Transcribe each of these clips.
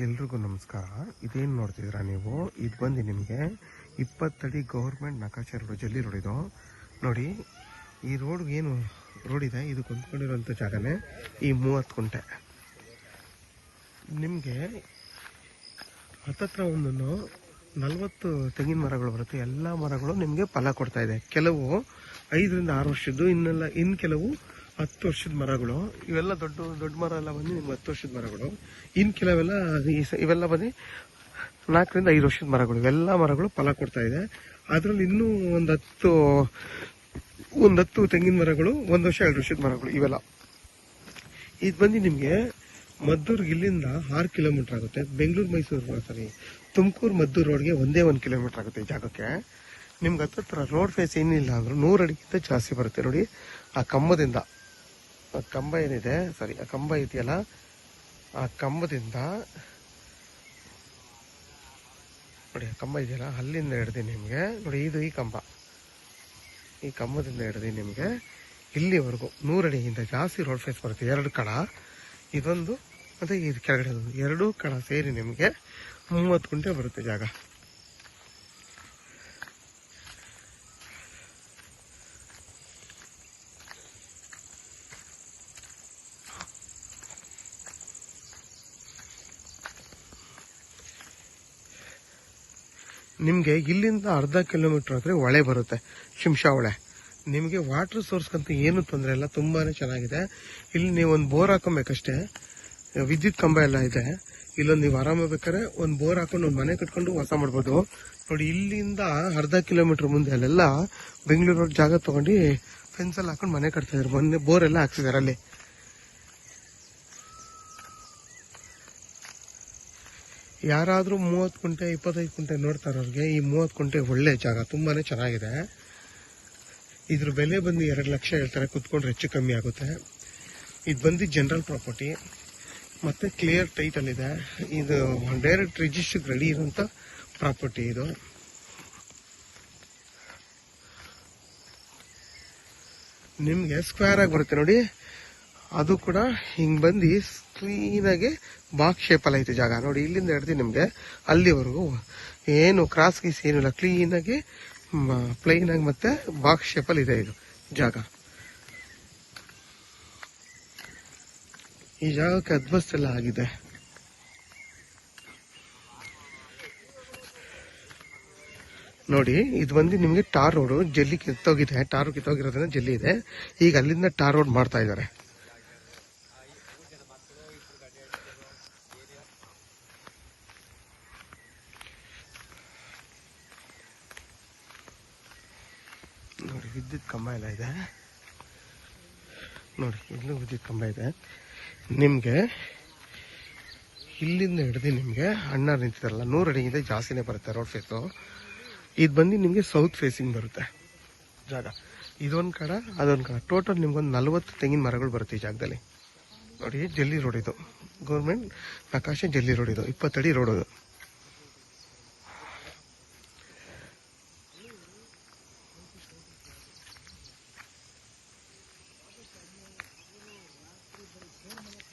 ಎಲ್ರಿಗೂ ನಮಸ್ಕಾರ. ಇದೇನು ನೋಡ್ತಿದ್ದೀರಾ ನೀವು? ಇದು ಬಂದು ನಿಮಗೆ 20 ಅಡಿ ಗೌರ್ಮೆಂಟ್ ನಕಾಶೆ ರೋಡ್, ಜಲ್ಲಿ ರೋಡ್ ಇದು ನೋಡಿ. ಈ ರೋಡ್ ಏನು ರೋಡ್ ಇದೆ, ಇದು ಕೊಂಡ್ಕೊಂಡಿರೋಂಥ ಜಾಗನೇ ಈ 30 ಕುಂಟೆ. ನಿಮಗೆ ಹತ್ತತ್ರ ಒಂದು 40 ತೆಂಗಿನ ಮರಗಳು ಬರುತ್ತೆ. ಎಲ್ಲ ಮರಗಳು ನಿಮಗೆ ಫಲ ಕೊಡ್ತಾ ಇದೆ. ಕೆಲವು 5 ರಿಂದ 6 ವರ್ಷದ್ದು, ಇನ್ನು ಕೆಲವು 10 ವರ್ಷದ ಮರಗಳು. ಇವೆಲ್ಲ ದೊಡ್ಡ ಮರ ಎಲ್ಲ ಬಂದು ನಿಮ್ಗೆ 10 ವರ್ಷದ ಮರಗಳು. ಇನ್ನು ಕೆಲವೆಲ್ಲ ಇವೆಲ್ಲ ಬಂದು 4 ರಿಂದ 5 ವರ್ಷದ ಮರಗಳು. ಇವೆಲ್ಲ ಮರಗಳು ಫಲ ಕೊಡ್ತಾ ಇದೆ. ಅದರಲ್ಲಿ ಇನ್ನೂ ಒಂದು 10 ತೆಂಗಿನ ಮರಗಳು, 1 ವರ್ಷ 2 ವರ್ಷದ ಮರಗಳು ಇವೆಲ್ಲ. ಇದು ಬಂದು ನಿಮಗೆ ಮದ್ದೂರ್ಗೆ ಇಲ್ಲಿಂದ 6 ಕಿಲೋಮೀಟರ್ ಆಗುತ್ತೆ. ಬೆಂಗಳೂರು ಮೈಸೂರು ತುಮಕೂರು ಮದ್ದೂರು ರೋಡ್ಗೆ 1 ಕಿಲೋಮೀಟರ್ ಆಗುತ್ತೆ ಈ ಜಾಗಕ್ಕೆ. ನಿಮ್ಗೆ ಹತ್ತತ್ರ ರೋಡ್ ಫೇಸ್ ಏನಿಲ್ಲ ಅಂದ್ರೂ 100 ಅಡಿಗಿಂತ ಜಾಸ್ತಿ ಬರುತ್ತೆ. ನೋಡಿ ಆ ಕಂಬದಿಂದ, ಆ ಕಂಬ ಏನಿದೆ ಆ ಕಂಬ ಇದೆಯಲ್ಲ, ಆ ಕಂಬದಿಂದ ನೋಡಿ, ಆ ಕಂಬ ಇದೆಯಲ್ಲ ಅಲ್ಲಿಂದ ಹಿಡ್ದು ನಿಮಗೆ ನೋಡಿ, ಇದು ಈ ಕಂಬದಿಂದ ಹಿಡ್ದು ನಿಮಗೆ ಇಲ್ಲಿವರೆಗೂ 100 ಅಡಿಗಿಂತ ಜಾಸ್ತಿ ರೋಡ್ ಫೇಸ್ ಬರುತ್ತೆ. 2 ಕಣ, ಇದೊಂದು ಮತ್ತೆ ಇದು ಕೆಳಗಡೆ 2 ಕಣ ಸೇರಿ ನಿಮಗೆ 30 ಕುಂಟೆ ಬರುತ್ತೆ ಜಾಗ. ನಿಮಗೆ ಇಲ್ಲಿಂದ ಅರ್ಧ ಕಿಲೋಮೀಟರ್ ಆದರೆ ಹೊಳೆ ಬರುತ್ತೆ, ಶಿಂಷಾ ಹೊಳೆ. ನಿಮಗೆ ವಾಟರ್ ಸೋರ್ಸ್ಗಂತೂ ಏನು ತೊಂದರೆ ಇಲ್ಲ, ತುಂಬಾನೇ ಚೆನ್ನಾಗಿದೆ. ಇಲ್ಲಿ ನೀವು ಒಂದು ಬೋರ್ ಹಾಕೊಬೇಕಷ್ಟೇ. ವಿದ್ಯುತ್ ಕಂಬ ಎಲ್ಲ ಇದೆ. ಇಲ್ಲೊಂದು ನೀವು ಆರಾಮ ಬೇಕಾದ್ರೆ ಒಂದು ಬೋರ್ ಹಾಕೊಂಡು ಒಂದು ಮನೆ ಕಟ್ಕೊಂಡು ವಾಸ ಮಾಡ್ಬೋದು. ನೋಡಿ, ಇಲ್ಲಿಂದ ಅರ್ಧ ಕಿಲೋಮೀಟರ್ ಮುಂದೆ ಅಲ್ಲೆಲ್ಲ ಬೆಂಗಳೂರು ರೋಡ್ ಜಾಗ ತಗೊಂಡು ಫೆನ್ಸಲ್ಲಿ ಹಾಕೊಂಡು ಮನೆ ಕಟ್ತಾ ಇದ್ರು. ಮೊನ್ನೆ ಬೋರ್ ಎಲ್ಲ ಹಾಕ್ಸಿದಾರೆ ಅಲ್ಲಿ. ಯಾರಾದ್ರೂ 30 ಕುಂಟೆ 25 ಕುಂಟೆ ನೋಡ್ತಾರವ್ರಿಗೆ ಈ 30 ಕುಂಟೆ ಒಳ್ಳೆ ಜಾಗ, ತುಂಬಾನೇ ಚೆನ್ನಾಗಿದೆ. ಇದ್ರ ಬೆಲೆ ಬಂದು 2 ಲಕ್ಷ ಹೇಳ್ತಾರೆ. ಕುತ್ಕೊಂಡ್ರೆ ಹೆಚ್ಚು ಕಮ್ಮಿ ಆಗುತ್ತೆ. ಇದು ಬಂದು ಜನರಲ್ ಪ್ರಾಪರ್ಟಿ ಮತ್ತೆ ಕ್ಲಿಯರ್ ಟೈಟಲ್ ಇದೆ. ಇದು ಡೈರೆಕ್ಟ್ ರಿಜಿಸ್ಟರ್ ರೆಡಿ ಇರುವಂತ ಪ್ರಾಪರ್ಟಿ. ಇದು ನಿಮ್ಗೆ ಸ್ಕ್ವೇರ್ ಆಗಿ ಬರುತ್ತೆ ನೋಡಿ. ಅದು ಕೂಡ ಹಿಂಗ್ ಬಂದು ಕ್ಲೀನಾಗಿ ಬಾಕ್ಸ್ ಶೇಪಲ್ಲಿ ಐತೆ ಜಾಗ. ನೋಡಿ, ಇಲ್ಲಿಂದ ಹಿಡ್ದು ನಿಮ್ಗೆ ಅಲ್ಲಿವರೆಗೂ ಏನು ಕ್ರಾಸ್ ಗೀಸ್ ಏನಿಲ್ಲ, ಕ್ಲೀನಾಗಿ ಪ್ಲೈನ್ ಆಗಿ ಮತ್ತೆ ಬಾಕ್ಸ್ ಶೇಪಲ್ಲಿ ಇದೆ ಇದು ಜಾಗ. ಈ ಜಾಗಕ್ಕೆ ಅದ್ಬಸ್ತೆಲ್ಲ ಆಗಿದೆ. ನೋಡಿ, ಇದು ಬಂದು ನಿಮ್ಗೆ ಟಾರ್ ರೋಡ್, ಜಲ್ಲಿ ಕಿತ್ತೋಗಿದೆ. ಟಾರ್ ಕಿತ್ತೋಗಿರೋದ್ರಿಂದ ಜಲ್ಲಿ ಇದೆ. ಈಗ ಅಲ್ಲಿಂದ ಟಾರ್ ರೋಡ್ ಮಾಡ್ತಾ ಇದ್ದಾರೆ. ನೋಡಿ, ವಿದ್ಯುತ್ ಕಂಬ ಎಲ್ಲ ಇದೆ. ನೋಡಿ, ಇಲ್ಲೂ ವಿದ್ಯುತ್ ಕಂಬ ಇದೆ. ನಿಮ್ಗೆ ಇಲ್ಲಿಂದ ಹಿಡಿದು ನಿಮ್ಗೆ ಅಣ್ಣ ನಿಂತಿದಾರಲ್ಲ, 100 ಅಡಿಗಿಂತ ಜಾಸ್ತಿನೇ ಬರುತ್ತೆ ರೋಡ್ ಫೇಸು. ಇದು ಬಂದು ನಿಮ್ಗೆ ಸೌತ್ ಫೇಸಿಂಗ್ ಬರುತ್ತೆ ಜಾಗ. ಇದೊಂದು ಕಡ, ಅದೊಂದು ಕಡ, ಟೋಟಲ್ ನಿಮ್ಗೊಂದು 40 ತೆಂಗಿನ ಮರಗಳು ಬರುತ್ತೆ ಈ ಜಾಗದಲ್ಲಿ. ನೋಡಿ, ಜಲ್ಲಿ ರೋಡ್ ಇದು, ಗೌರ್ಮೆಂಟ್ ನಕಾಶೆ ಜಲ್ಲಿ ರೋಡ್ ಇದು, 20 ಅಡಿ ರೋಡ್ ಅದು.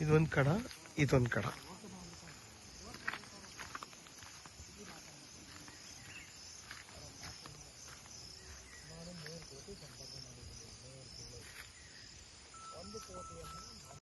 ಇದೊಂದು ಕಡ, ಇದೊಂದು ಕಡ.